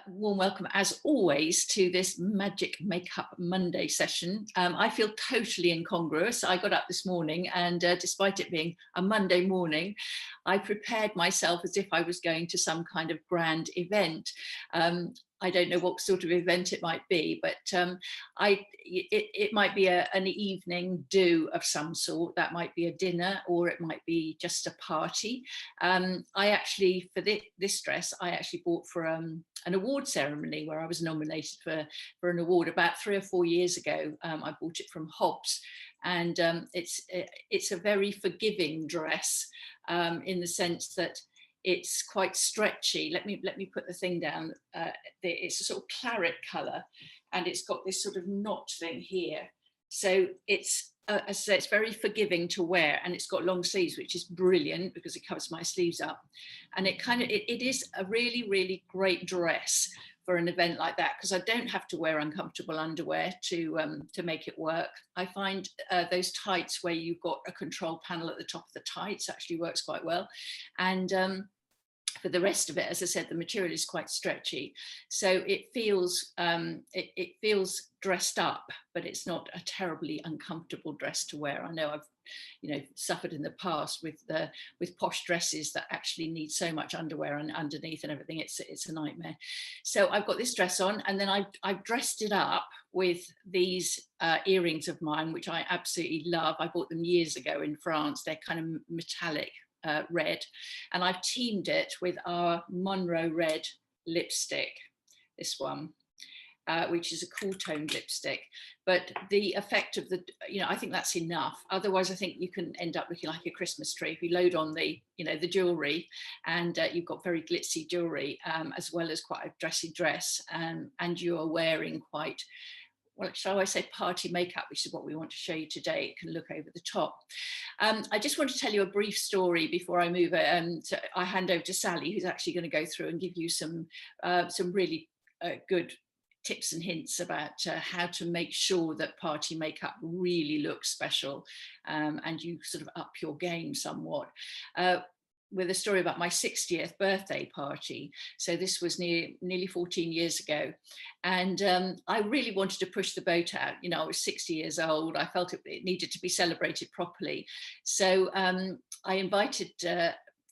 Warm welcome, as always, to this Magic Makeup Monday session. I feel totally incongruous. I got up this morning and despite it being a Monday morning, I prepared myself as if I was going to some kind of grand event. I don't know what sort of event it might be, but it might be an evening do of some sort. That might be a dinner, or it might be just a party. I actually, for this dress, I actually bought for an award ceremony where I was nominated for an award about 3 or 4 years ago. I bought it from Hobbs, and it's a very forgiving dress in the sense that it's quite stretchy. Let me put the thing down. It's a sort of claret colour, and it's got this sort of knot thing here. So it's, as I say, it's very forgiving to wear, and it's got long sleeves, which is brilliant because it covers my sleeves up. And it is a really, really great dress for an event like that, because I don't have to wear uncomfortable underwear to make it work. I find those tights where you've got a control panel at the top of the tights actually works quite well. And for the rest of it, as I said, the material is quite stretchy, so it feels it feels dressed up, but it's not a terribly uncomfortable dress to wear. I know I've suffered in the past with posh dresses that actually need so much underwear and underneath and everything. It's a nightmare. So I've got this dress on, and then I've dressed it up with these earrings of mine, which I absolutely love. I bought them years ago in France. They're kind of metallic red, and I've teamed it with our Monroe red lipstick, this one, which is a cool toned lipstick. But the effect of I think that's enough. Otherwise, I think you can end up looking like a Christmas tree if you load on the jewelry, and you've got very glitzy jewelry, as well as quite a dressy dress, and you are wearing quite, well, shall I say, party makeup, which is what we want to show you today. It can look over the top. I just want to tell you a brief story before I move it. I hand over to Sally, who's actually going to go through and give you some really good tips and hints about how to make sure that party makeup really looks special, and you sort of up your game somewhat. With a story about my 60th birthday party. So this was nearly 14 years ago. And I really wanted to push the boat out. I was 60 years old. I felt it needed to be celebrated properly. So I invited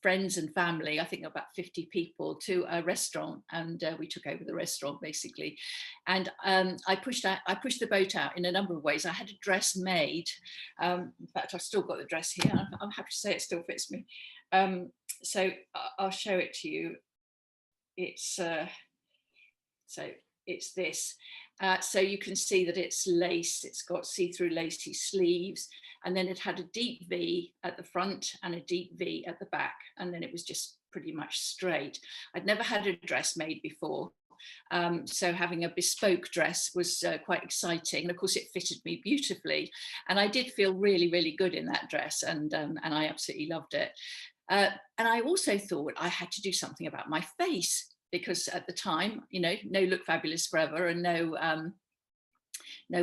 friends and family, I think about 50 people, to a restaurant, and we took over the restaurant basically. And I pushed the boat out in a number of ways. I had a dress made. In fact, I've still got the dress here. I'm happy to say it still fits me. So I'll show it to you. It's so it's this. So you can see that it's lace. It's got see-through lacy sleeves, and then it had a deep V at the front and a deep V at the back, and then it was just pretty much straight. I'd never had a dress made before. So having a bespoke dress was quite exciting, and of course it fitted me beautifully, and I did feel really, really good in that dress, and I absolutely loved it. And I also thought I had to do something about my face, because at the time, no Look Fabulous Forever, and no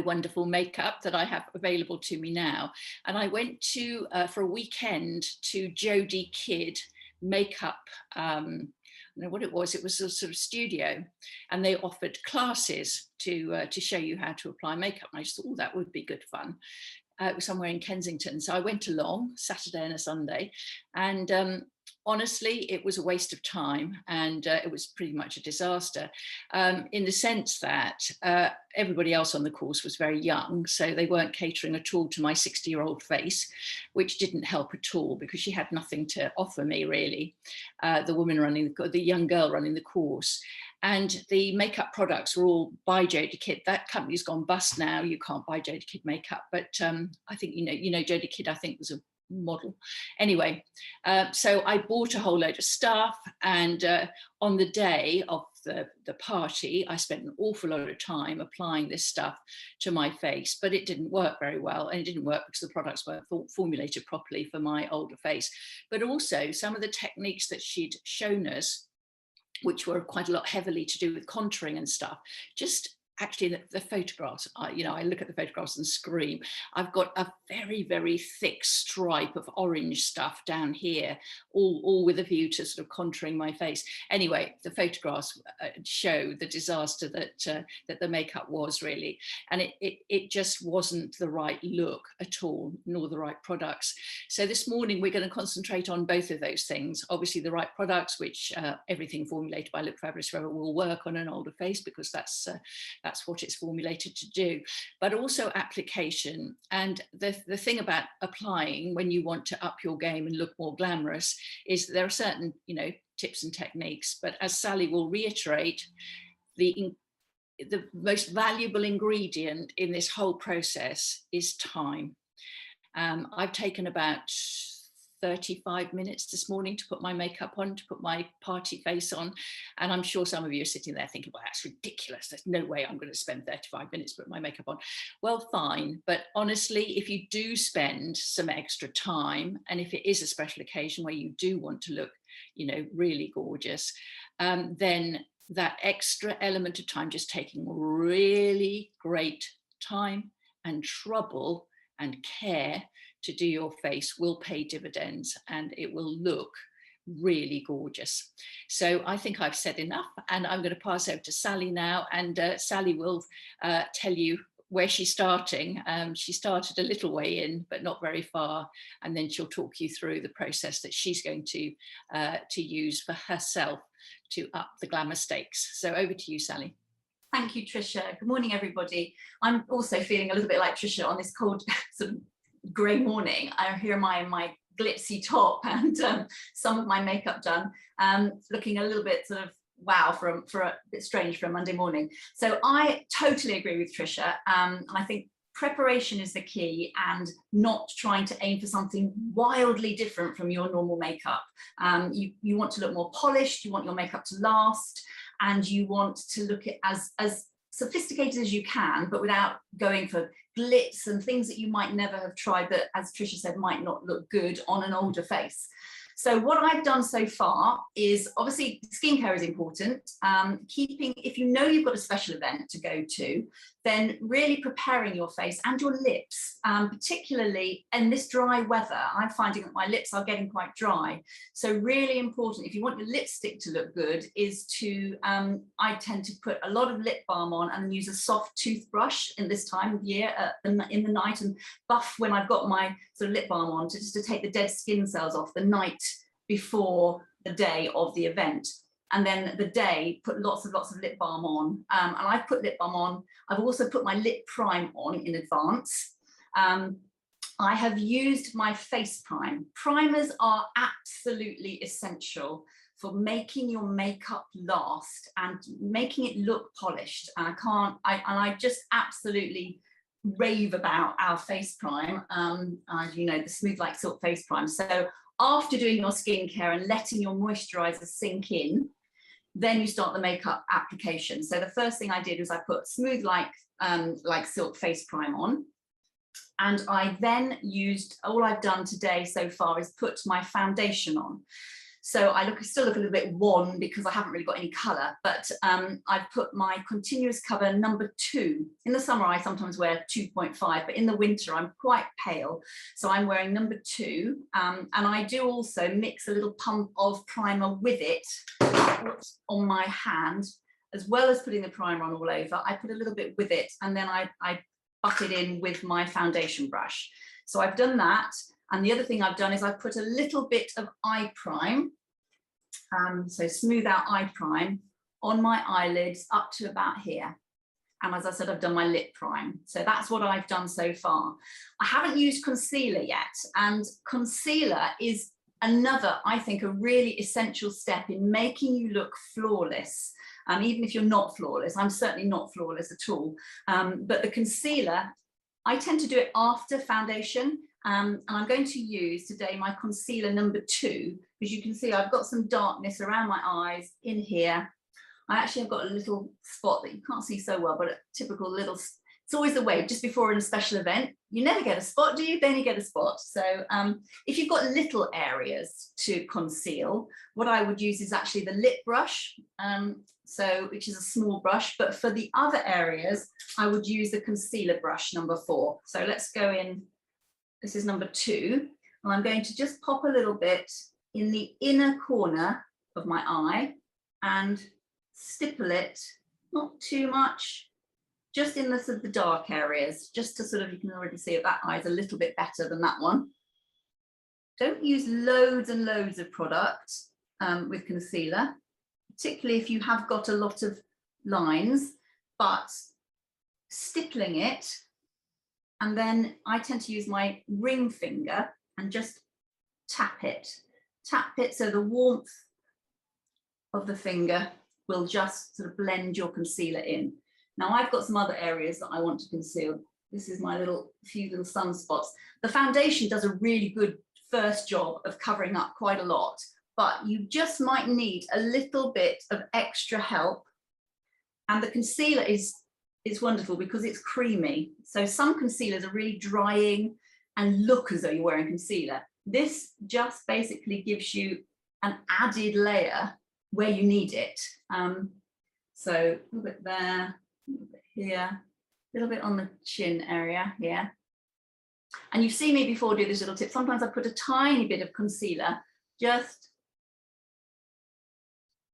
wonderful makeup that I have available to me now. And I went to for a weekend to Jodie Kidd makeup. I don't know what it was. It was a sort of studio, and they offered classes to show you how to apply makeup. And I just thought, oh, that would be good fun. It was somewhere in Kensington. So I went along Saturday and a Sunday, and honestly, it was a waste of time, and it was pretty much a disaster, in the sense that everybody else on the course was very young, so they weren't catering at all to my 60-year-old face, which didn't help at all because she had nothing to offer me really, the young girl running the course. And the makeup products were all by Jodie Kidd. That company's gone bust now. You can't buy Jodie Kidd makeup, but I think Jodie Kidd, I think, was a model. Anyway, so I bought a whole load of stuff, and on the day of the party, I spent an awful lot of time applying this stuff to my face, but it didn't work very well, and it didn't work because the products weren't formulated properly for my older face. But also some of the techniques that she'd shown us, which were quite a lot heavily to do with contouring and stuff, just actually the photographs, I look at the photographs and scream. I've got a very, very thick stripe of orange stuff down here, all with a view to sort of contouring my face. Anyway, the photographs show the disaster that the makeup was really, and it just wasn't the right look at all, nor the right products. So this morning we're going to concentrate on both of those things. Obviously the right products, which everything formulated by Look Fabulous Forever will work on an older face, because that's what it's formulated to do, but also application. And the thing about applying when you want to up your game and look more glamorous is there are certain, tips and techniques, but as Sally will reiterate, the most valuable ingredient in this whole process is time. I've taken about 35 minutes this morning to put my makeup on, to put my party face on. And I'm sure some of you are sitting there thinking, well, that's ridiculous. There's no way I'm going to spend 35 minutes to put my makeup on. Well, fine. But honestly, if you do spend some extra time, and if it is a special occasion where you do want to look, really gorgeous, then that extra element of time, just taking really great time and trouble and care to do your face, will pay dividends, and it will look really gorgeous. So I think I've said enough, and I'm going to pass over to Sally now, and Sally will tell you where she's starting. She started a little way in, but not very far, and then she'll talk you through the process that she's going to use for herself to up the glamour stakes. So over to you, Sally. Thank you, Tricia. Good morning, everybody. I'm also feeling a little bit like Tricia on this cold sort of grey morning. I hear my glitzy top and some of my makeup done, looking a little bit sort of wow for a bit strange for a Monday morning. So I totally agree with Tricia, and I think preparation is the key, and not trying to aim for something wildly different from your normal makeup. You want to look more polished, you want your makeup to last, and you want to look at as sophisticated as you can, but without going for glitz and things that you might never have tried, that, as Tricia said, might not look good on an older face. So what I've done so far is, obviously skincare is important. If you know you've got a special event to go to, then really preparing your face and your lips, particularly in this dry weather. I'm finding that my lips are getting quite dry. So really important, if you want your lipstick to look good, is to, I tend to put a lot of lip balm on and then use a soft toothbrush in this time of year in the night, and buff when I've got my sort of lip balm on, just to take the dead skin cells off the night before the day of the event. And then the day, put lots of lip balm on. And I've put lip balm on. I've also put my lip prime on in advance. I have used my face prime. Primers are absolutely essential for making your makeup last and making it look polished. And I just absolutely rave about our face prime, the Smooth Like Silk face prime. So after doing your skincare and letting your moisturizer sink in, then you start the makeup application. So the first thing I did was I put Smooth Like Silk face prime on, and I then used, all I've done today so far is put my foundation on. So I still look a little bit wan because I haven't really got any colour, but I've put my Continuous Cover number 2. In the summer, I sometimes wear 2.5, but in the winter, I'm quite pale. So I'm wearing number 2. And I do also mix a little pump of primer with it on my hand, as well as putting the primer on all over. I put a little bit with it, and then I butt it in with my foundation brush. So I've done that. And the other thing I've done is I've put a little bit of eye prime, so Smooth Out eye prime, on my eyelids up to about here. And as I said, I've done my lip prime. So that's what I've done so far. I haven't used concealer yet. And concealer is another, I think, a really essential step in making you look flawless. Even if you're not flawless, I'm certainly not flawless at all. But the concealer, I tend to do it after foundation. And I'm going to use today my concealer number 2, because you can see I've got some darkness around my eyes in here. I actually have got a little spot that you can't see so well, but a typical little, it's always the way, just before in a special event, you never get a spot, do you? Then you get a spot. So if you've got little areas to conceal, what I would use is actually the lip brush, which is a small brush, but for the other areas, I would use the concealer brush number 4. So let's go in, this is number 2, and I'm going to just pop a little bit in the inner corner of my eye and stipple it, not too much, just in the sort of the dark areas, just to sort of, you can already see that eye is a little bit better than that one. Don't use loads and loads of product with concealer, particularly if you have got a lot of lines, but stippling it, and then I tend to use my ring finger and just tap it so the warmth of the finger will just sort of blend your concealer in. Now I've got some other areas that I want to conceal. This is my few little sunspots. The foundation does a really good first job of covering up quite a lot, but you just might need a little bit of extra help. And the concealer is wonderful because it's creamy. So some concealers are really drying and look as though you're wearing concealer. This just basically gives you an added layer where you need it. So a little bit there, a little bit here, a little bit on the chin area here. And you've seen me before do this little tip. Sometimes I put a tiny bit of concealer just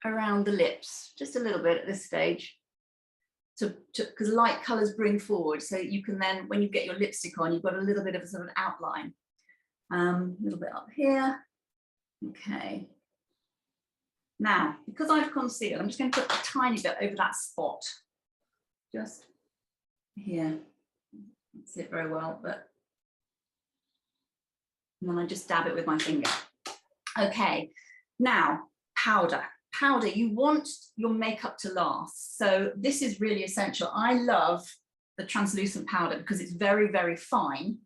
around the lips, just a little bit at this stage, because light colours bring forward. So you can then, when you get your lipstick on, you've got a little bit of a sort of outline. A little bit up here. Okay. Now, because I've concealed, I'm just going to put a tiny bit over that spot. Just here. Don't see it very well, but and then I just dab it with my finger. Okay, now powder. Powder, you want your makeup to last. So this is really essential. I love the translucent powder because it's very, very fine.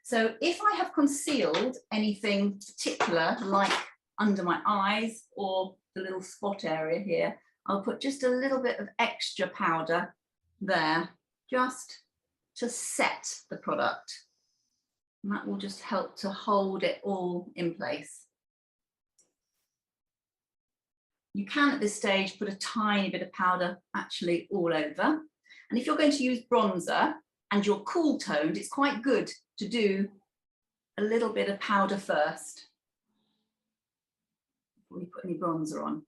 So if I have concealed anything particular, like under my eyes or the little spot area here, I'll put just a little bit of extra powder there, just to set the product. And that will just help to hold it all in place. You can at this stage put a tiny bit of powder actually all over. And if you're going to use bronzer and you're cool toned, it's quite good to do a little bit of powder first before you put any bronzer on.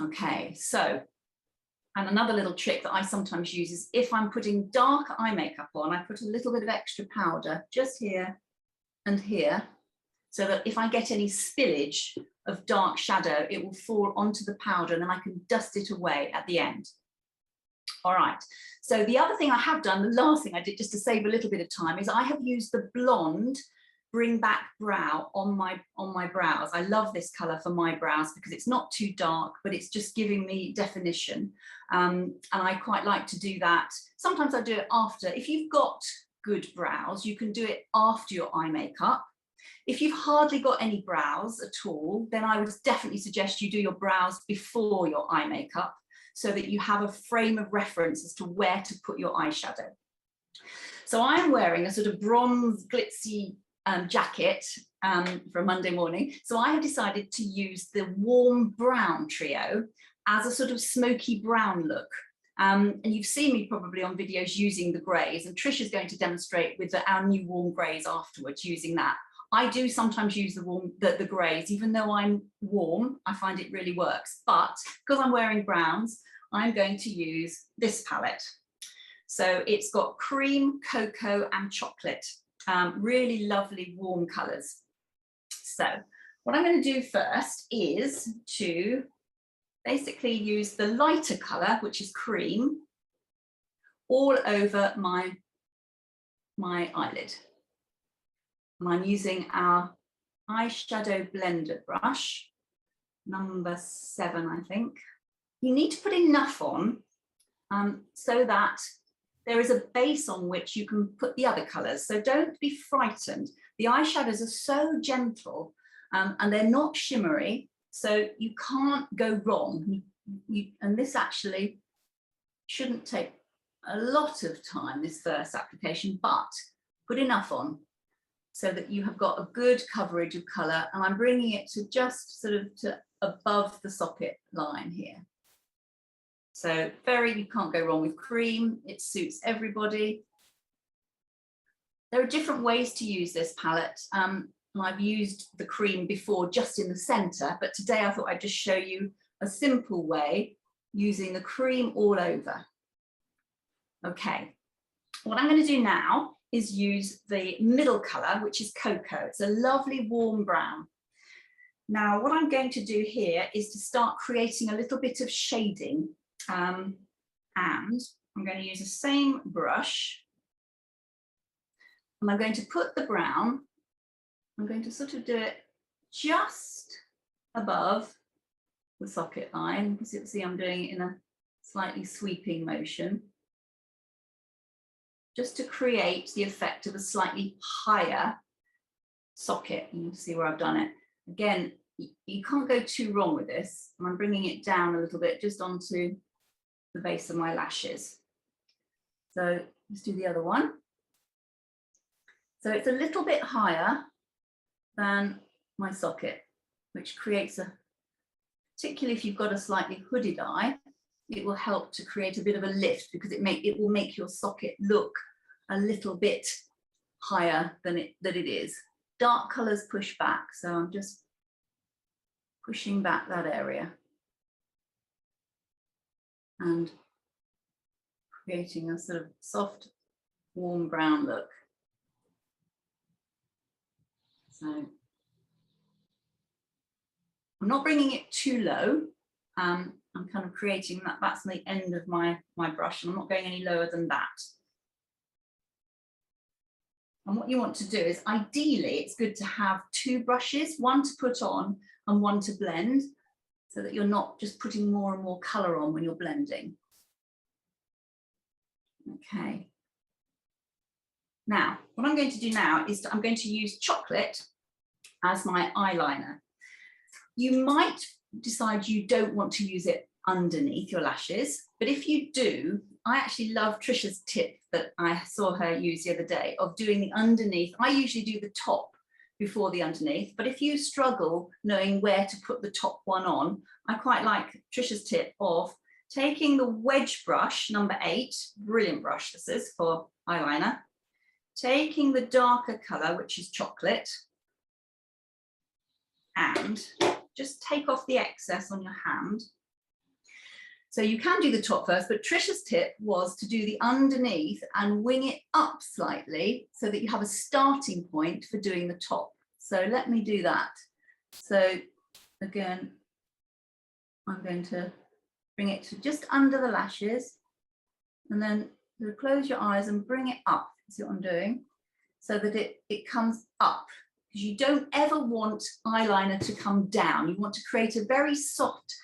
Okay, so, and another little trick that I sometimes use is if I'm putting dark eye makeup on, I put a little bit of extra powder just here and here, so that if I get any spillage of dark shadow, it will fall onto the powder and then I can dust it away at the end. All right, so the other thing I have done, the last thing I did just to save a little bit of time, is I have used the blonde Bring Back Brow on my brows. I love this colour for my brows because it's not too dark, but it's just giving me definition. And I quite like to do that. Sometimes I do it after. If you've got good brows, you can do it after your eye makeup. If you've hardly got any brows at all, then I would definitely suggest you do your brows before your eye makeup so that you have a frame of reference as to where to put your eyeshadow. So I'm wearing a sort of bronze glitzy jacket for a Monday morning. So I have decided to use the warm brown trio as a sort of smoky brown look. And you've seen me probably on videos using the greys, and Trish is going to demonstrate with our new warm greys afterwards using that. I do sometimes use the greys, even though I'm warm, I find it really works. But because I'm wearing browns, I'm going to use this palette. So it's got cream, cocoa and chocolate. Really lovely warm colours. So what I'm going to do first is to basically use the lighter colour, which is cream, all over my eyelid. And I'm using our eyeshadow blender brush, number 7, I think. You need to put enough on so that there is a base on which you can put the other colours. So don't be frightened. The eyeshadows are so gentle and they're not shimmery, so you can't go wrong. And this actually shouldn't take a lot of time, this first application, but put enough on so that you have got a good coverage of colour, and I'm bringing it to just sort of to above the socket line here. So you can't go wrong with cream, it suits everybody. There are different ways to use this palette. I've used the cream before just in the centre, but today I thought I'd just show you a simple way using the cream all over. Okay, what I'm going to do now is use the middle colour, which is cocoa. It's a lovely warm brown. Now, what I'm going to do here is to start creating a little bit of shading. And I'm going to use the same brush. And I'm going to put the brown, I'm going to sort of do it just above the socket line. You can see I'm doing it in a slightly sweeping motion, just to create the effect of a slightly higher socket. You can see where I've done it. Again, you can't go too wrong with this. I'm bringing it down a little bit just onto the base of my lashes. So let's do the other one. So it's a little bit higher than my socket, which creates a, particularly if you've got a slightly hooded eye, it will help to create a bit of a lift, because it will make your socket look a little bit higher than it is. Dark colours push back, so I'm just pushing back that area and creating a sort of soft, warm brown look. So I'm not bringing it too low. I'm kind of creating that. That's the end of my brush, and I'm not going any lower than that. And what you want to do is, ideally, it's good to have two brushes, one to put on and one to blend, so that you're not just putting more and more colour on when you're blending. Okay. Now, what I'm going to do now is I'm going to use chocolate as my eyeliner. You might decide you don't want to use it underneath your lashes, but if you do, I actually love Tricia's tip that I saw her use the other day of doing the underneath. I usually do the top before the underneath, but if you struggle knowing where to put the top one on, I quite like Tricia's tip of taking the wedge brush, number 8, brilliant brush this is for eyeliner, taking the darker colour, which is chocolate, and just take off the excess on your hand. So you can do the top first, but Tricia's tip was to do the underneath and wing it up slightly so that you have a starting point for doing the top. So let me do that. So again, I'm going to bring it to just under the lashes, and then close your eyes and bring it up. See what I'm doing? So that it comes up. Because you don't ever want eyeliner to come down. You want to create a very soft,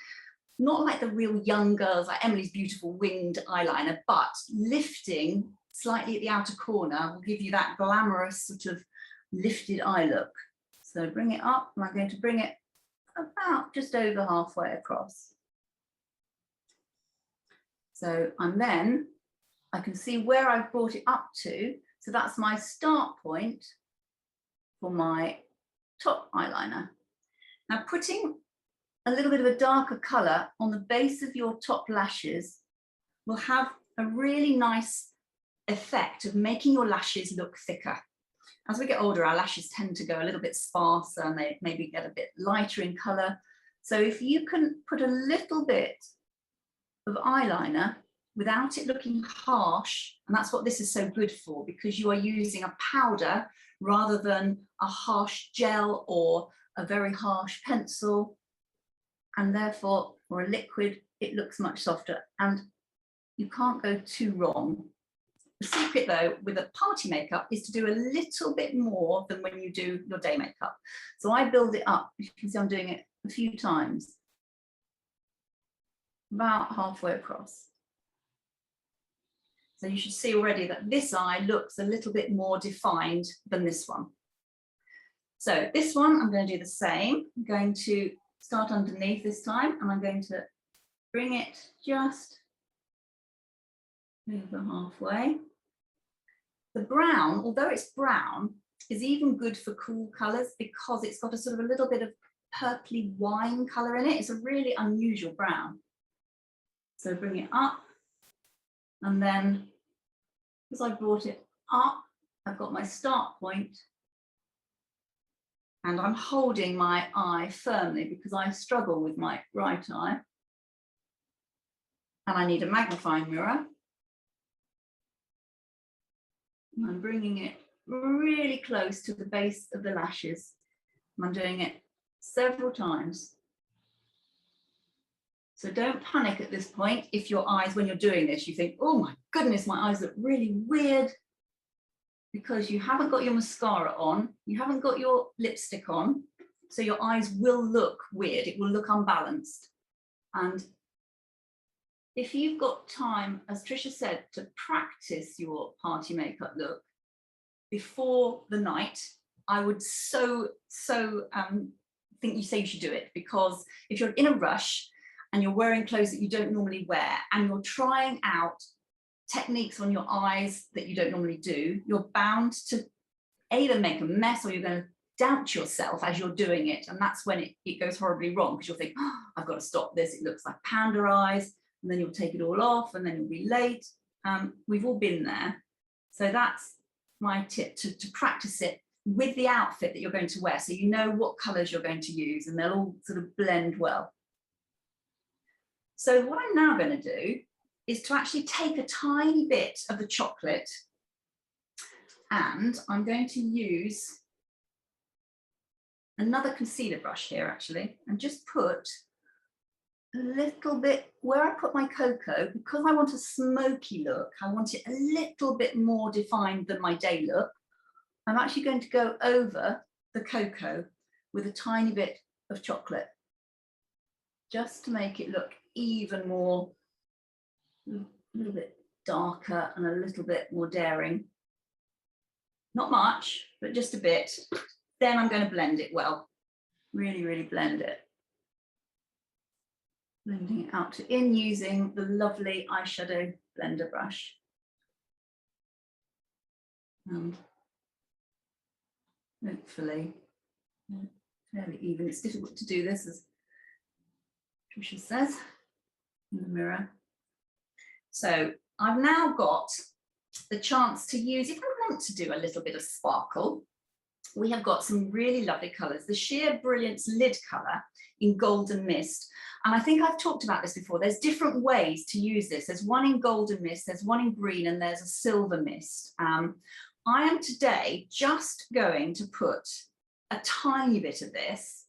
not like the real young girls, like Emily's beautiful winged eyeliner, but lifting slightly at the outer corner will give you that glamorous sort of lifted eye look. So bring it up, and I'm going to bring it about just over halfway across. So I can see where I've brought it up to. So that's my start point for my top eyeliner. Now, putting a little bit of a darker colour on the base of your top lashes will have a really nice effect of making your lashes look thicker. As we get older, our lashes tend to go a little bit sparser and they maybe get a bit lighter in colour. So if you can put a little bit of eyeliner without it looking harsh, and that's what this is so good for, because you are using a powder rather than a harsh gel or a very harsh pencil, and therefore, or a liquid, it looks much softer, and you can't go too wrong. The secret though with a party makeup is to do a little bit more than when you do your day makeup. So I build it up. You can see I'm doing it a few times, about halfway across. So you should see already that this eye looks a little bit more defined than this one. So this one, I'm going to do the same. I'm going to start underneath this time, and I'm going to bring it just over halfway. The brown, although it's brown, is even good for cool colours because it's got a sort of a little bit of purpley wine colour in it. It's a really unusual brown. So bring it up, and then as I brought it up, I've got my start point, and I'm holding my eye firmly because I struggle with my right eye, and I need a magnifying mirror. And I'm bringing it really close to the base of the lashes. I'm doing it several times. So don't panic at this point if your eyes, when you're doing this, you think, oh my goodness, my eyes look really weird, because you haven't got your mascara on, you haven't got your lipstick on, so your eyes will look weird, it will look unbalanced. And if you've got time, as Tricia said, to practice your party makeup look before the night, I would so think you should do it, because if you're in a rush and you're wearing clothes that you don't normally wear and you're trying out techniques on your eyes that you don't normally do, you're bound to either make a mess or you're going to doubt yourself as you're doing it. And that's when it goes horribly wrong, because you'll think, oh, I've got to stop this, it looks like panda eyes, and then you'll take it all off and then you'll be late. We've all been there. So that's my tip, to practice it with the outfit that you're going to wear, so you know what colours you're going to use and they'll all sort of blend well. So what I'm now going to do is to actually take a tiny bit of the chocolate, and I'm going to use another concealer brush here actually, and just put a little bit where I put my cocoa, because I want a smoky look, I want it a little bit more defined than my day look. I'm actually going to go over the cocoa with a tiny bit of chocolate, just to make it look even more, a little bit darker and a little bit more daring. Not much, but just a bit. Then I'm going to blend it well, really, really blend it. Blending it out to in using the lovely eyeshadow blender brush. And hopefully fairly even. It's difficult to do this, as Tricia says, in the mirror. So I've now got the chance to use, if I want to do a little bit of sparkle, we have got some really lovely colours. The Sheer Brilliance lid colour in Golden Mist. And I think I've talked about this before. There's different ways to use this. There's one in Golden Mist, there's one in green, and there's a Silver Mist. I am today just going to put a tiny bit of this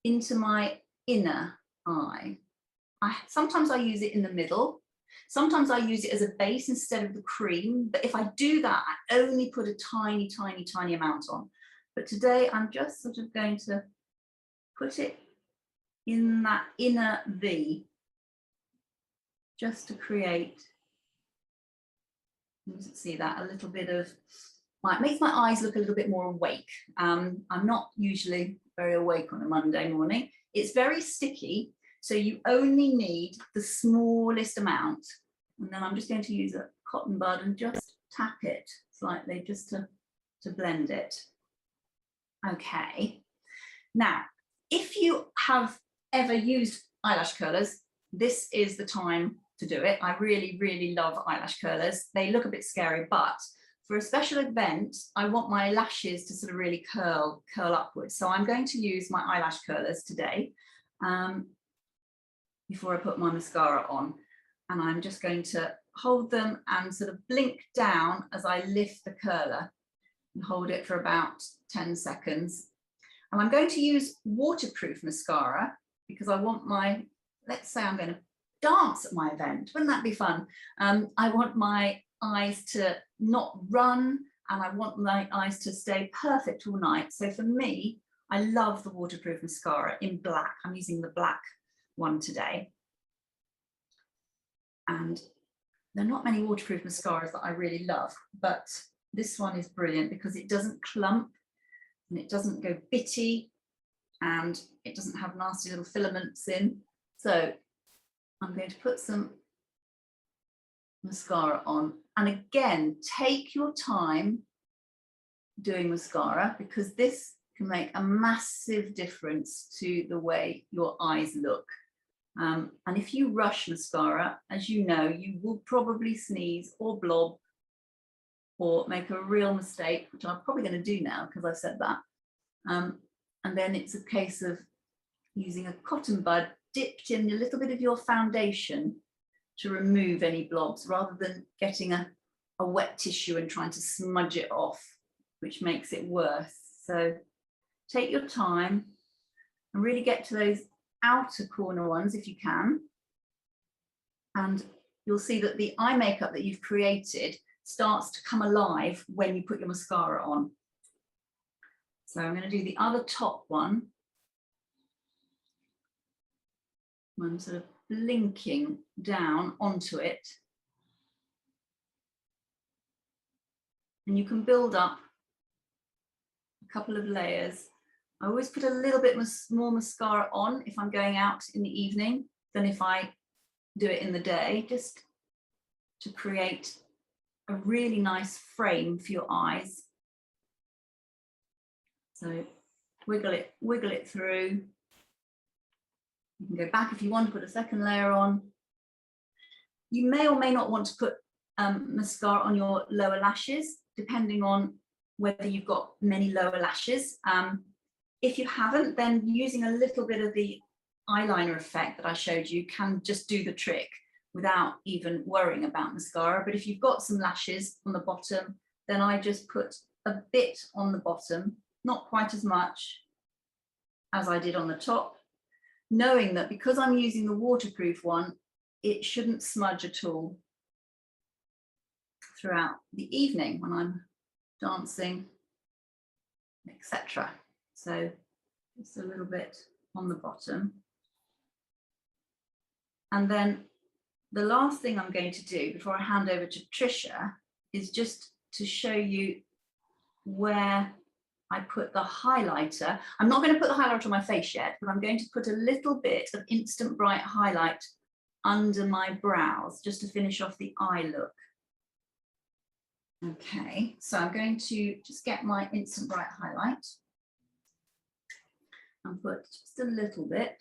into my inner eye. Sometimes I use it in the middle. Sometimes I use it as a base instead of the cream. But if I do that, I only put a tiny, tiny, tiny amount on. But today I'm just sort of going to put it in that inner V, just to create, you can see that, a little bit of, it makes my eyes look a little bit more awake. I'm not usually very awake on a Monday morning. It's very sticky, so you only need the smallest amount. And then I'm just going to use a cotton bud and just tap it slightly, just to blend it. Okay. Now, if you have ever used eyelash curlers, this is the time to do it. I really, really love eyelash curlers. They look a bit scary, but for a special event, I want my lashes to sort of really curl upwards. So I'm going to use my eyelash curlers today before I put my mascara on. And I'm just going to hold them and sort of blink down as I lift the curler, and hold it for about 10 seconds. And I'm going to use waterproof mascara because I want my, let's say I'm going to dance at my event. Wouldn't that be fun? I want my eyes to not run, and I want my eyes to stay perfect all night. So for me, I love the waterproof mascara in black. I'm using the black one today. And there are not many waterproof mascaras that I really love, but this one is brilliant because it doesn't clump and it doesn't go bitty and it doesn't have nasty little filaments in. So I'm going to put some mascara on. And again, take your time doing mascara, because this can make a massive difference to the way your eyes look. And if you rush mascara, as you know, you will probably sneeze or blob or make a real mistake, which I'm probably going to do now because I've said that. And then it's a case of using a cotton bud dipped in a little bit of your foundation to remove any blobs, rather than getting a wet tissue and trying to smudge it off, which makes it worse. So take your time and really get to those outer corner ones if you can. And you'll see that the eye makeup that you've created starts to come alive when you put your mascara on. So I'm going to do the other top one. I'm sort of blinking down onto it. And you can build up a couple of layers. I always put a little bit more mascara on if I'm going out in the evening than if I do it in the day, just to create a really nice frame for your eyes. So wiggle it through. You can go back if you want to put a second layer on. You may or may not want to put mascara on your lower lashes, depending on whether you've got many lower lashes. If you haven't, then using a little bit of the eyeliner effect that I showed you can just do the trick without even worrying about mascara. But if you've got some lashes on the bottom, then I just put a bit on the bottom, not quite as much as I did on the top, knowing that because I'm using the waterproof one, it shouldn't smudge at all throughout the evening when I'm dancing, etc. So just a little bit on the bottom. And then the last thing I'm going to do before I hand over to Tricia is just to show you where I put the highlighter. I'm not going to put the highlighter on my face yet, but I'm going to put a little bit of Instant Bright highlight under my brows just to finish off the eye look. Okay, so I'm going to just get my Instant Bright highlight and put just a little bit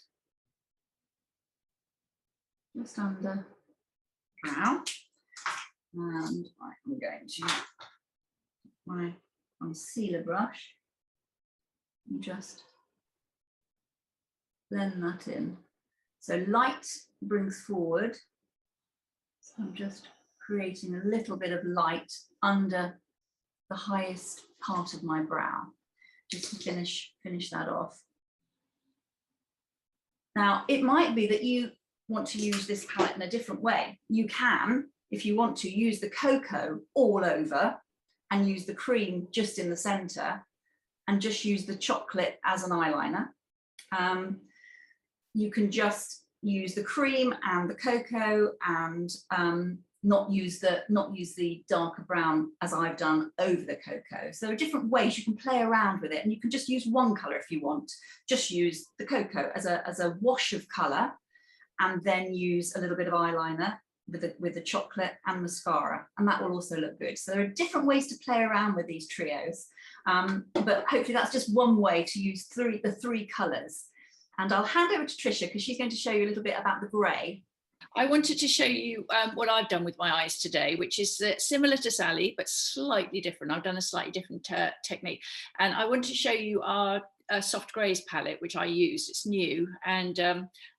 just under brow. And I'm going to my concealer brush and just blend that in. So light brings forward. So I'm just creating a little bit of light under the highest part of my brow, just to finish that off. Now, it might be that you want to use this palette in a different way. You can, if you want to, use the cocoa all over and use the cream just in the center and just use the chocolate as an eyeliner. You can just use the cream and the cocoa and not use the darker brown as I've done over the cocoa. So there are different ways you can play around with it, and you can just use one color if you want. Just use the cocoa as a wash of color, and then use a little bit of eyeliner with the chocolate and mascara, and that will also look good. So there are different ways to play around with these trios, but hopefully that's just one way to use the three colors. And I'll hand over to Tricia because she's going to show you a little bit about the grey. I wanted to show you what I've done with my eyes today, which is similar to Sally, but slightly different. I've done a slightly different technique. And I want to show you our soft greys palette, which I use. It's new, and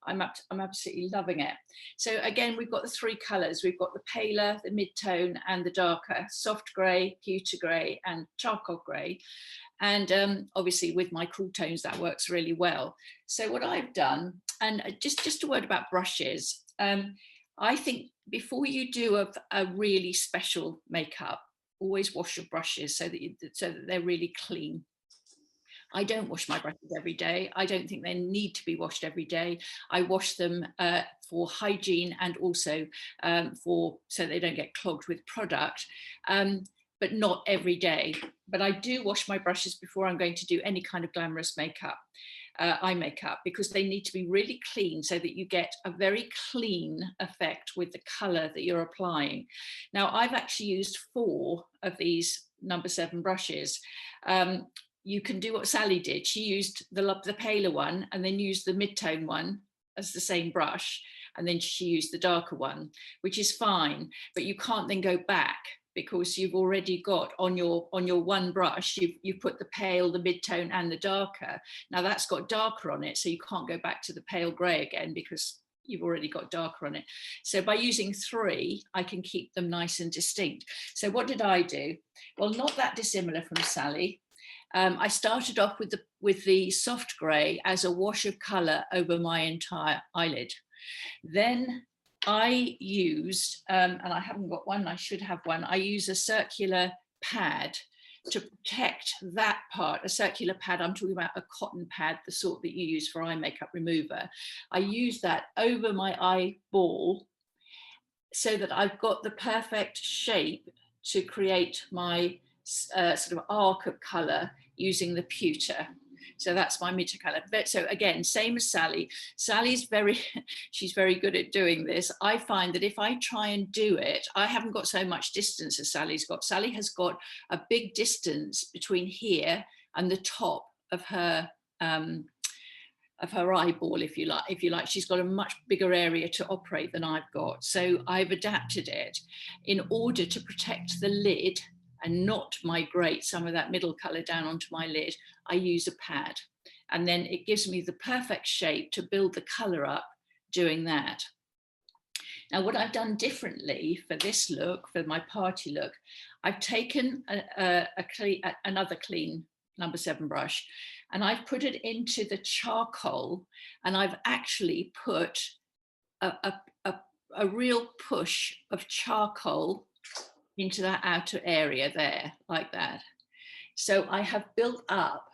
I'm absolutely loving it. So again, we've got the three colours. We've got the paler, the mid-tone, and the darker: soft grey, pewter grey, and charcoal grey. And obviously with my cool tones, that works really well. So what I've done, and just a word about brushes, I think before you do a really special makeup, always wash your brushes so that they're really clean. I don't wash my brushes every day. I don't think they need to be washed every day. I wash them for hygiene and also so they don't get clogged with product, but not every day. But I do wash my brushes before I'm going to do any kind of glamorous makeup. eye makeup, because they need to be really clean so that you get a very clean effect with the colour that you're applying. Now, I've actually used 4 of these number 7 brushes. You can do what Sally did. She used the paler one and then used the mid-tone one as the same brush, and then she used the darker one, which is fine, but you can't then go back, because you've already got on your one brush, you've put the pale, the mid-tone and the darker. Now that's got darker on it, so you can't go back to the pale grey again because you've already got darker on it. So by using 3, I can keep them nice and distinct. So what did I do? Well, not that dissimilar from Sally. I started off with the soft grey as a wash of colour over my entire eyelid. Then I used, and I haven't got one, I should have one, I use a circular pad to protect that part, a circular pad, I'm talking about a cotton pad, the sort that you use for eye makeup remover. I use that over my eyeball so that I've got the perfect shape to create my sort of arc of colour using the pewter. So that's my mid colour. So again, same as Sally. Sally's she's very good at doing this. I find that if I try and do it, I haven't got so much distance as Sally's got. Sally has got a big distance between here and the top of her eyeball, if you like. She's got a much bigger area to operate than I've got. So I've adapted it in order to protect the lid and not migrate some of that middle colour down onto my lid. I use a pad, and then it gives me the perfect shape to build the colour up doing that. Now, what I've done differently for this look, for my party look, I've taken another clean number 7 brush, and I've put it into the charcoal, and I've actually put a real push of charcoal into that outer area there, like that. So I have built up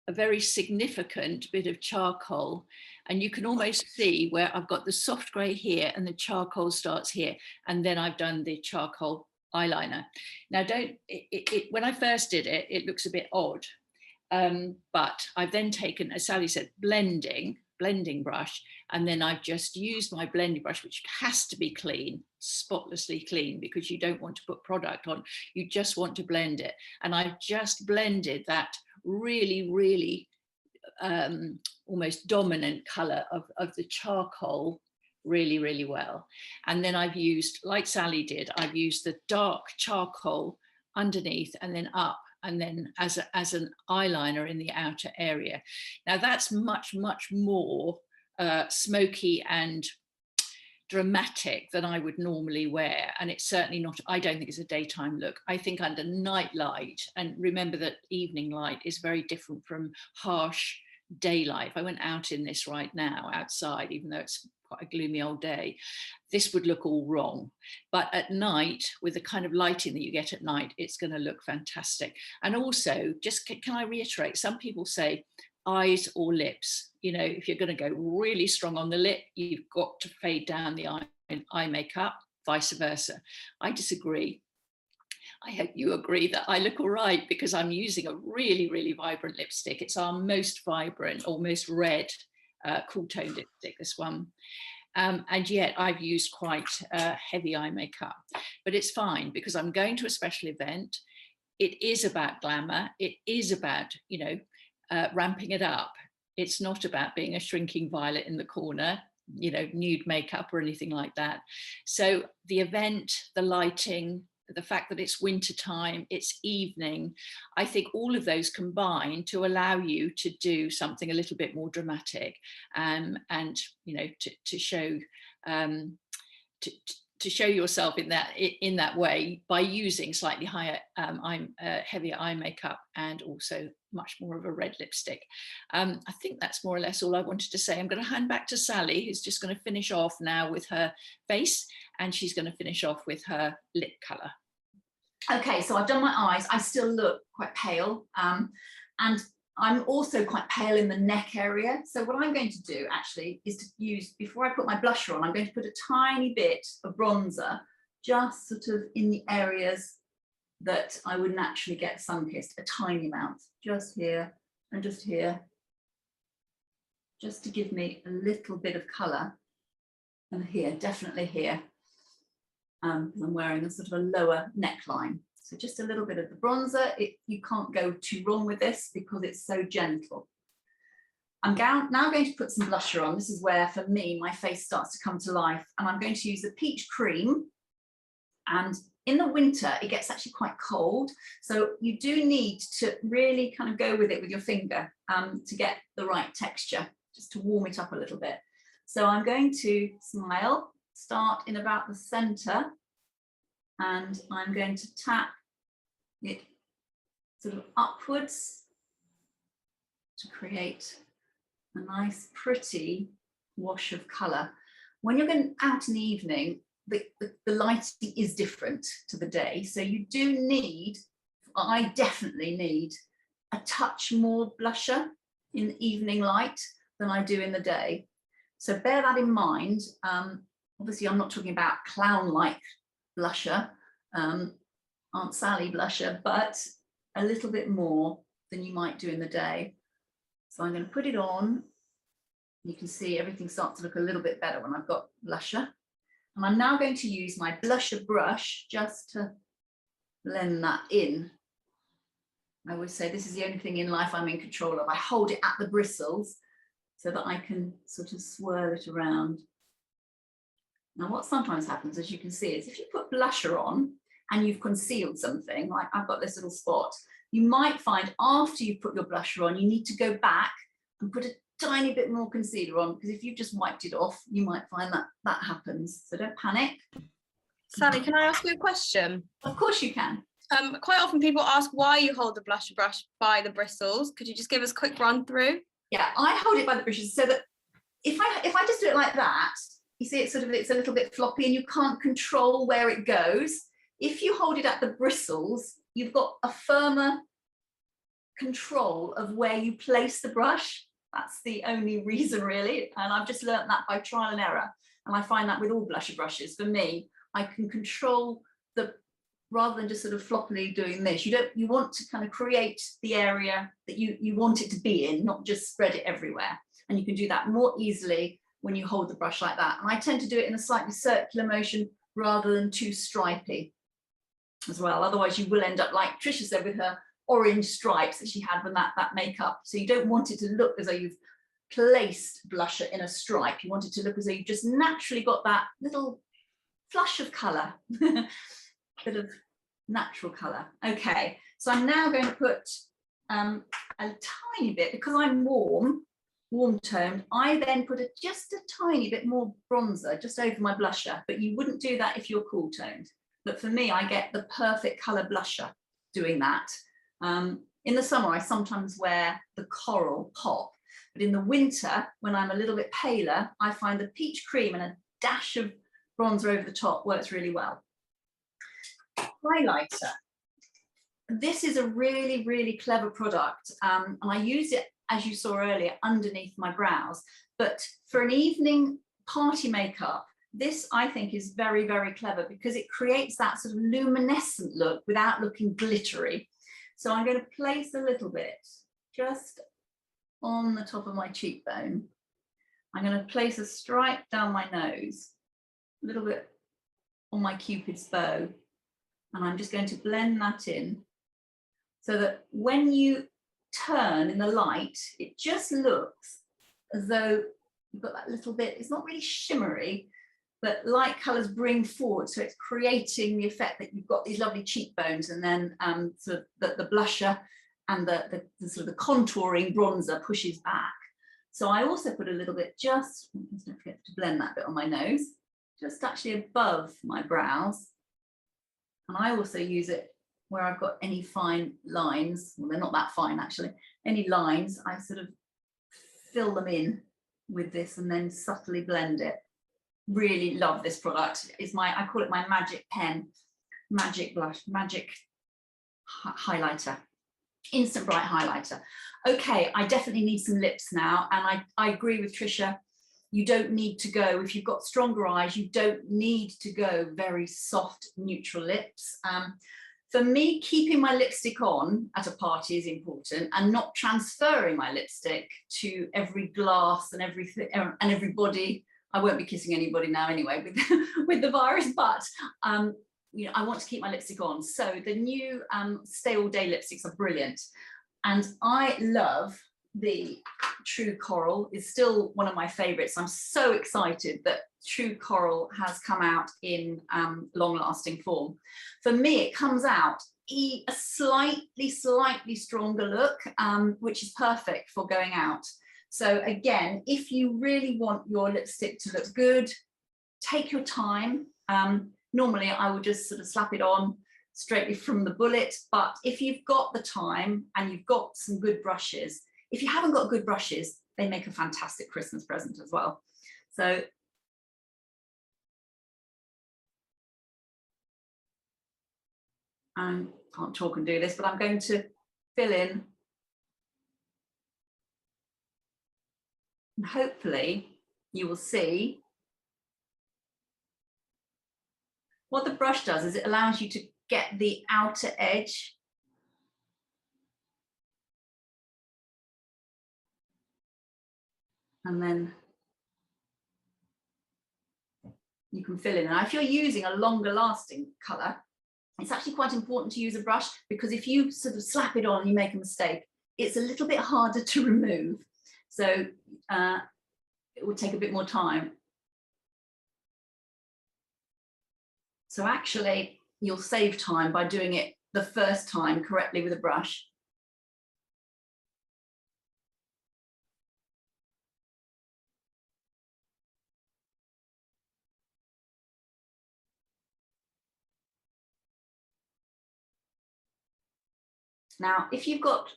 a very significant bit of charcoal, and you can almost see where I've got the soft grey here and the charcoal starts here, and then I've done the charcoal eyeliner. Now when I first did it, it looks a bit odd, but I've then taken, as Sally said, blending brush, and then I've just used my blending brush, which has to be clean, spotlessly clean, because you don't want to put product on, you just want to blend it. And I've just blended that really almost dominant colour of the charcoal really well. And then I've used, like Sally did, I've used the dark charcoal underneath and then up, and then as an eyeliner in the outer area. Now that's much more smoky and dramatic than I would normally wear, and it's certainly not, I don't think it's a daytime look. I think under night light, and remember that evening light is very different from harsh daylight. If I went out in this right now outside, even though it's quite a gloomy old day, this would look all wrong. But at night, with the kind of lighting that you get at night, it's going to look fantastic. And also, just can I reiterate, some people say eyes or lips. You know, if you're going to go really strong on the lip, you've got to fade down the eye makeup, vice versa. I disagree. I hope you agree that I look all right because I'm using a really vibrant lipstick. It's our most vibrant, almost red, cool tone lipstick, this one. And yet I've used quite heavy eye makeup, but it's fine because I'm going to a special event. It is about glamour. It is about, you know, ramping it up. It's not about being a shrinking violet in the corner, you know, nude makeup or anything like that. So the event, the lighting, the fact that it's winter time, it's evening, I think all of those combine to allow you to do something a little bit more dramatic, and you know, to show to show yourself in that way by using slightly higher heavier eye makeup and also much more of a red lipstick. I think that's more or less all I wanted to say. I'm going to hand back to Sally, who's just going to finish off now with her face, and she's going to finish off with her lip colour. Okay, so I've done my eyes. I still look quite pale, and I'm also quite pale in the neck area. So what I'm going to do actually is to use, before I put my blusher on, I'm going to put a tiny bit of bronzer just sort of in the areas that I would naturally get sun-kissed, a tiny amount, just here and just here. just to give me a little bit of colour. And here, definitely here, I'm wearing a sort of a lower neckline. So just a little bit of the bronzer. You can't go too wrong with this because it's so gentle. I'm now going to put some blusher on. This is where, for me, my face starts to come to life. And I'm going to use the peach cream. And in the winter, it gets actually quite cold. So you do need to really kind of go with it with your finger to get the right texture, just to warm it up a little bit. So I'm going to smile, start in about the center, and I'm going to tap it sort of upwards to create a nice, pretty wash of color. When you're going out in the evening, the lighting is different to the day. So you do need, I definitely need a touch more blusher in the evening light than I do in the day. So bear that in mind. Obviously, I'm not talking about clown-like blusher, Aunt Sally blusher, but a little bit more than you might do in the day. So I'm going to put it on. You can see everything starts to look a little bit better when I've got blusher. And I'm now going to use my blusher brush just to blend that in. I always say this is the only thing in life I'm in control of. I hold it at the bristles so that I can sort of swirl it around. Now what sometimes happens, as you can see, is if you put blusher on and you've concealed something, like I've got this little spot, you might find after you put your blusher on, you need to go back and put a tiny bit more concealer on, because if you've just wiped it off, you might find that that happens. So don't panic. Sally, can I ask you a question? Of course you can. Quite often people ask why you hold the blusher brush by the bristles. Could you just give us a quick run through? Yeah, I hold it by the bristles so that if I just do it like that, you see it's a little bit floppy and you can't control where it goes. If you hold it at the bristles, you've got a firmer control of where you place the brush. That's the only reason, really. And I've just learned that by trial and error. And I find that with all blusher brushes, for me, I can control the, rather than just sort of floppily doing this, you want to kind of create the area that you want it to be in, not just spread it everywhere. And you can do that more easily when you hold the brush like that. And I tend to do it in a slightly circular motion rather than too stripy as well. Otherwise you will end up like Tricia said with her orange stripes that she had when that makeup. So you don't want it to look as though you've placed blusher in a stripe. You want it to look as though you've just naturally got that little flush of colour, bit of natural colour. Okay, so I'm now going to put a tiny bit, because I'm warm toned, I then put just a tiny bit more bronzer just over my blusher, but you wouldn't do that if you're cool toned. But for me, I get the perfect colour blusher doing that. In the summer, I sometimes wear the coral pop, but in the winter, when I'm a little bit paler, I find the peach cream and a dash of bronzer over the top works really well. Highlighter. This is a really, really clever product, and I use it, as you saw earlier, underneath my brows. But for an evening party makeup, this I think is very, very clever because it creates that sort of luminescent look without looking glittery. So I'm going to place a little bit just on the top of my cheekbone. I'm going to place a stripe down my nose, a little bit on my Cupid's bow, and I'm just going to blend that in so that when you turn in the light, it just looks as though you've got that little bit, it's not really shimmery, but light colours bring forward, so it's creating the effect that you've got these lovely cheekbones, and then sort of the blusher and the sort of the contouring bronzer pushes back. So I also put a little bit, just don't forget to blend that bit on my nose, just actually above my brows. And I also use it where I've got any fine lines, well, they're not that fine actually, any lines, I sort of fill them in with this and then subtly blend it. Really love this product. It's I call it my magic pen, magic blush, magic highlighter, instant bright highlighter. Okay, I definitely need some lips now, and I agree with Tricia. You don't need to go, if you've got stronger eyes, you don't need to go very soft neutral lips. For me, keeping my lipstick on at a party is important, and not transferring my lipstick to every glass and everything and everybody. I won't be kissing anybody now anyway with the virus, but you know, I want to keep my lipstick on. So the new Stay All Day lipsticks are brilliant. And I love the True Coral. Is still one of my favorites. I'm so excited that True Coral has come out in long-lasting form. For me, it comes out a slightly stronger look, which is perfect for going out. So again, if you really want your lipstick to look good, take your time. Normally I would just sort of slap it on straightly from the bullet, but if you've got the time and you've got some good brushes, if you haven't got good brushes, they make a fantastic Christmas present as well. So I can't talk and do this, but I'm going to fill in, and hopefully you will see what the brush does is it allows you to get the outer edge and then you can fill in. And if you're using a longer lasting colour, it's actually quite important to use a brush, because if you sort of slap it on and you make a mistake, it's a little bit harder to remove. So it will take a bit more time. So actually, you'll save time by doing it the first time correctly with a brush. Now, if you've got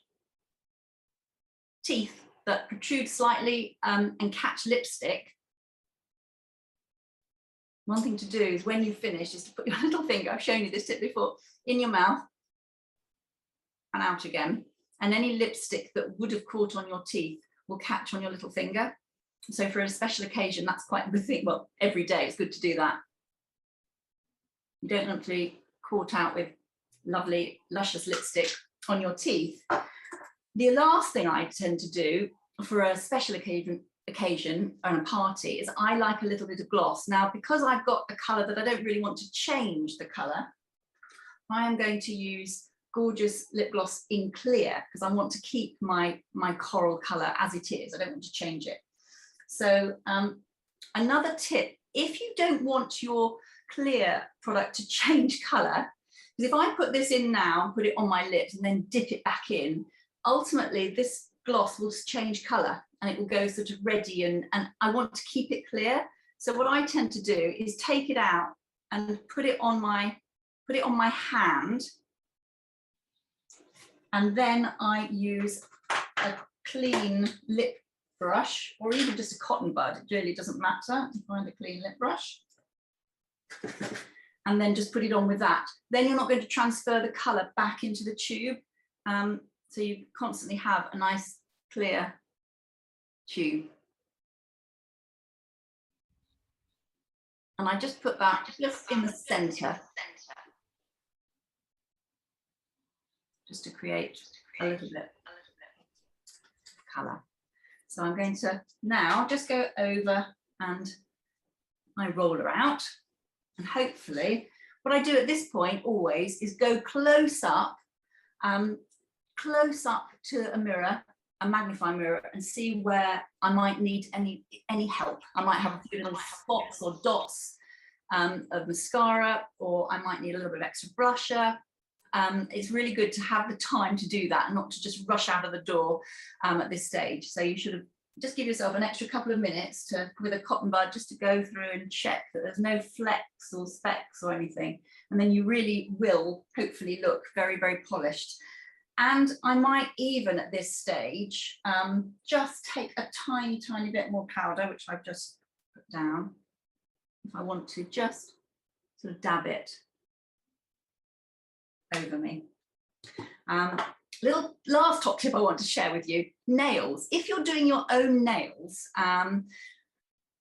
teeth that protrude slightly and catch lipstick, one thing to do is when you finish is to put your little finger, I've shown you this tip before, in your mouth and out again. And any lipstick that would have caught on your teeth will catch on your little finger. So for a special occasion, that's quite a good thing. Well, every day it's good to do that. You don't want to be caught out with lovely, luscious lipstick on your teeth. The last thing I tend to do for a special occasion on a party is I like a little bit of gloss. Now, because I've got a colour that I don't really want to change the colour, I am going to use gorgeous lip gloss in clear, because I want to keep my coral colour as it is. I don't want to change it. So another tip, if you don't want your clear product to change colour, because if I put this in now, put it on my lips and then dip it back in, ultimately this gloss will change colour and it will go sort of reddy, and I want to keep it clear. So what I tend to do is take it out and put it on my hand, and then I use a clean lip brush, or even just a cotton bud, it really doesn't matter. Find a clean lip brush and then just put it on with that. Then you're not going to transfer the colour back into the tube. So you constantly have a nice clear tube. And I just put that just in the centre, just to create a little bit of colour. So I'm going to now just go over and my roller out, and hopefully what I do at this point always is go close up to a mirror, a magnifying mirror, and see where I might need any help. I might have a few little spots or dots of mascara, or I might need a little bit of extra blusher. It's really good to have the time to do that and not to just rush out of the door at this stage. So you should have just give yourself an extra couple of minutes to, with a cotton bud, just to go through and check that there's no flecks or specks or anything. And then you really will hopefully look very, very polished. And I might even at this stage just take a tiny, tiny bit more powder, which I've just put down, if I want to just sort of dab it over me. Little last top tip I want to share with you, nails. If you're doing your own nails,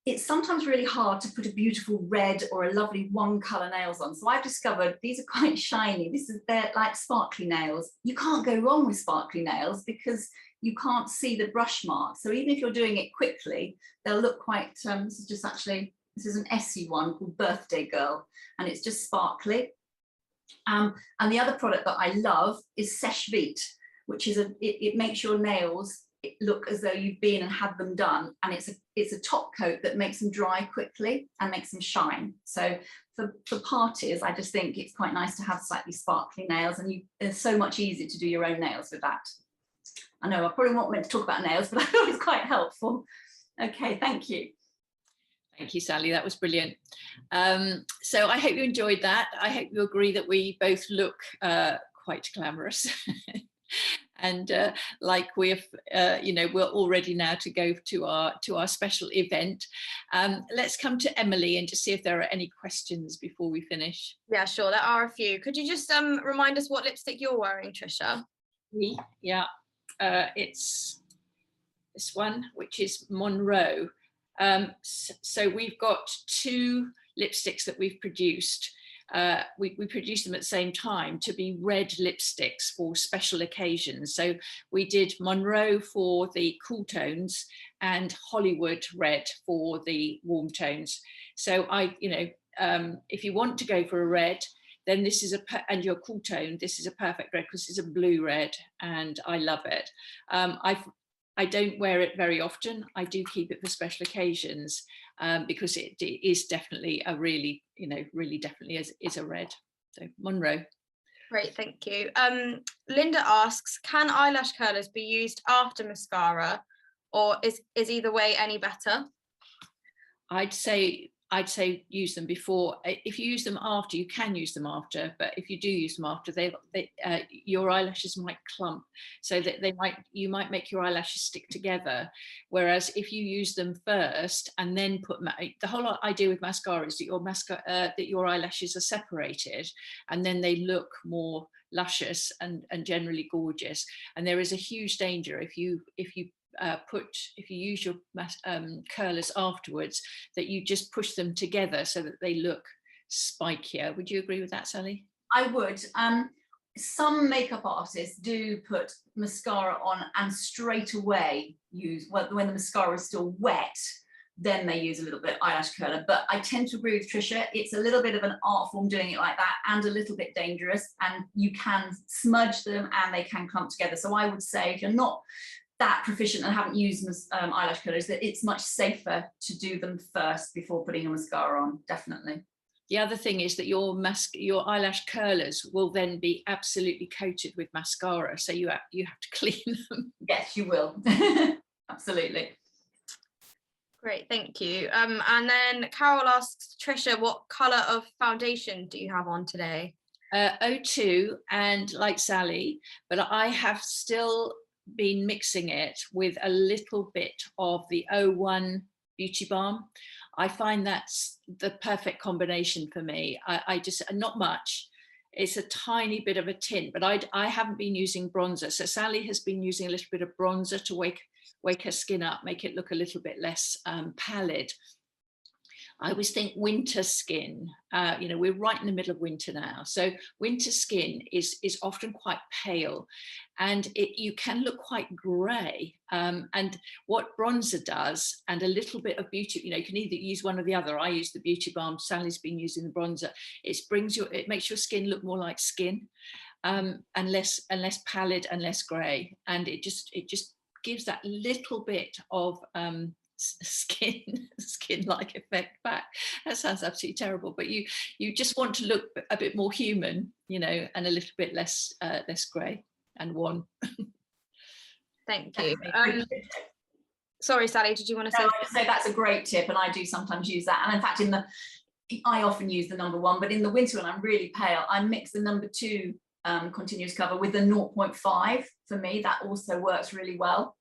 it's sometimes really hard to put a beautiful red or a lovely one colour nails on. So I've discovered these are quite shiny. They're like sparkly nails. You can't go wrong with sparkly nails because you can't see the brush mark. So even if you're doing it quickly, they'll look quite, this is an Essie one called Birthday Girl, and it's just sparkly. And the other product that I love is Seche Vite, which is it makes your nails look as though you've been and had them done, and it's a top coat that makes them dry quickly and makes them shine. So for parties, I just think it's quite nice to have slightly sparkly nails, and it's so much easier to do your own nails with that. I know I probably not meant to talk about nails, but I thought it's quite helpful. Okay, thank you. Thank you, Sally. That was brilliant. So I hope you enjoyed that. I hope you agree that we both look quite glamorous. And like we're all ready now to go to our special event. Let's come to Emily and just see if there are any questions before we finish. Yeah, sure. There are a few. Could you just remind us what lipstick you're wearing, Tricia? Yeah, it's this one, which is Monroe. So we've got 2 lipsticks that we've produced. We produced them at the same time to be red lipsticks for special occasions. So we did Monroe for the cool tones and Hollywood red for the warm tones. So if you want to go for a red, then this is and your cool tone, this is a perfect red because it's a blue red and I love it. I don't wear it very often. I do keep it for special occasions because it is definitely really definitely is a red. So Monroe. Great, thank you. Linda asks, can eyelash curlers be used after mascara, or is either way any better? I'd say use them before. If you use them after, you can use them after, but if you do use them after, your eyelashes might clump, so that you might make your eyelashes stick together. Whereas if you use them first and then the whole idea with mascara is that your eyelashes are separated, and then they look more luscious and generally gorgeous. And there is a huge danger if you use your curlers afterwards, that you just push them together so that they look spikier. Would you agree with that, Sally? I would. Some makeup artists do put mascara on and straight away use, when the mascara is still wet, then they use a little bit eyelash curler. But I tend to agree with Tricia. It's a little bit of an art form doing it like that, and a little bit dangerous, and you can smudge them and they can clump together. So I would say if you're not that proficient and haven't used eyelash curlers, that it's much safer to do them first before putting a mascara on, definitely. The other thing is that your eyelash curlers will then be absolutely coated with mascara, so you have to clean them. Yes, you will. Absolutely. Great, thank you. And then Carol asks, Tricia, what colour of foundation do you have on today? 02, and like Sally, but I have still been mixing it with a little bit of the 01 Beauty Balm. I find that's the perfect combination for me. I just, not much. It's a tiny bit of a tint, but I haven't been using bronzer. So Sally has been using a little bit of bronzer to wake her skin up, make it look a little bit less pallid. I always think winter skin, we're right in the middle of winter now. So winter skin is often quite pale, and you can look quite grey. And what bronzer does, and a little bit of beauty, you can either use one or the other. I use the Beauty Balm, Sally's been using the bronzer. It makes your skin look more like skin, and less pallid and less grey. And it just gives that little bit of skin-like effect back. That sounds absolutely terrible, but you just want to look a bit more human, and a little bit less grey and wan. Thank you. Sorry, Sally, did you want to say? No, I just say that's a great tip, and I do sometimes use that. And in fact, I often use the number 1, but in the winter when I'm really pale, I mix the number 2 continuous cover with the 0.5. For me, that also works really well.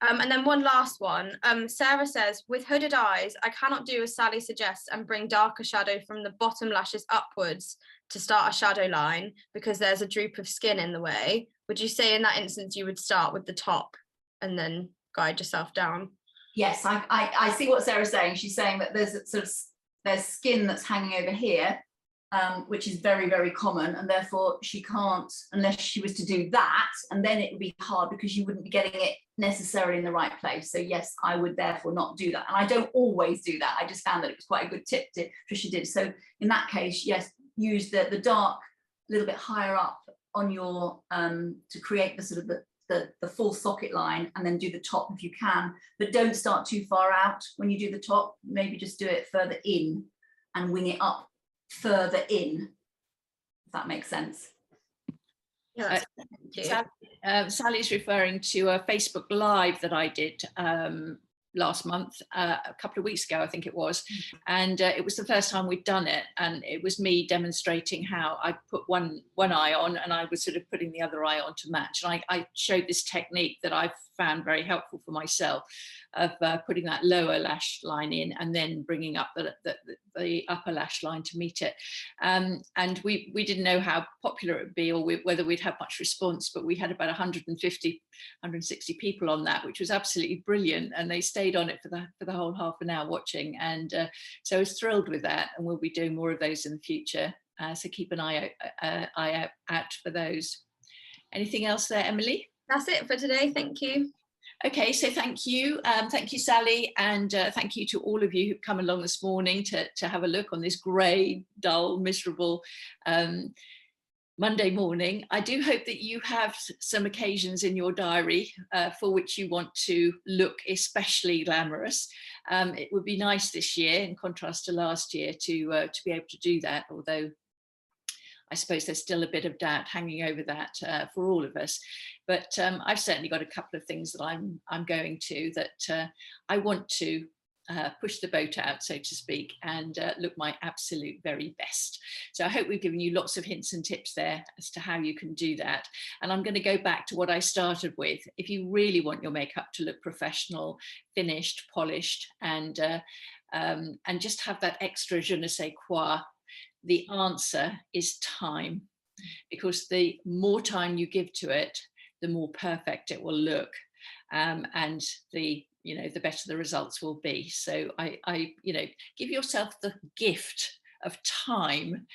And then one last one. Sarah says, with hooded eyes, I cannot do as Sally suggests and bring darker shadow from the bottom lashes upwards to start a shadow line because there's a droop of skin in the way. Would you say in that instance you would start with the top and then guide yourself down? Yes, I see what Sarah's saying. She's saying that there's skin that's hanging over here, which is very, very common, and therefore she can't, unless she was to do that, and then it would be hard because you wouldn't be getting it necessarily in the right place. So yes, I would therefore not do that. And I don't always do that. I just found that it was quite a good tip that Tricia did. So in that case, yes, use the dark a little bit higher up on your, to create the sort of the full socket line, and then do the top if you can, but don't start too far out when you do the top. Maybe just do it further in and wing it up further in, if that makes sense. Yeah, Sally's referring to a Facebook Live that I did last month, a couple of weeks ago, I think it was, and it was the first time we'd done it, and it was me demonstrating how I put one eye on, and I was sort of putting the other eye on to match, and I showed this technique that I've found very helpful for myself, of putting that lower lash line in and then bringing up the upper lash line to meet it. And we didn't know how popular it would be, or whether we'd have much response, but we had about 150, 160 people on that, which was absolutely brilliant. And they stayed on it for the whole half an hour watching. And so I was thrilled with that. And we'll be doing more of those in the future. So keep an eye out for those. Anything else there, Emily? That's it for today. Thank you. Okay, so thank you, Sally, and thank you to all of you who've come along this morning to have a look on this grey, dull, miserable Monday morning. I do hope that you have some occasions in your diary for which you want to look especially glamorous. It would be nice this year, in contrast to last year, to be able to do that, although I suppose there's still a bit of doubt hanging over that for all of us. But I've certainly got a couple of things that I'm going to, that I want to push the boat out, so to speak, and look my absolute very best. So I hope we've given you lots of hints and tips there as to how you can do that. And I'm going to go back to what I started with. If you really want your makeup to look professional, finished, polished, and just have that extra je ne sais quoi, the answer is time, because the more time you give to it, the more perfect it will look, and the better the results will be. So I give yourself the gift of time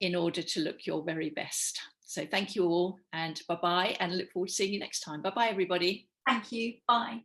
in order to look your very best. So thank you all, and bye-bye, and look forward to seeing you next time. Bye-bye, everybody. Thank you. Bye.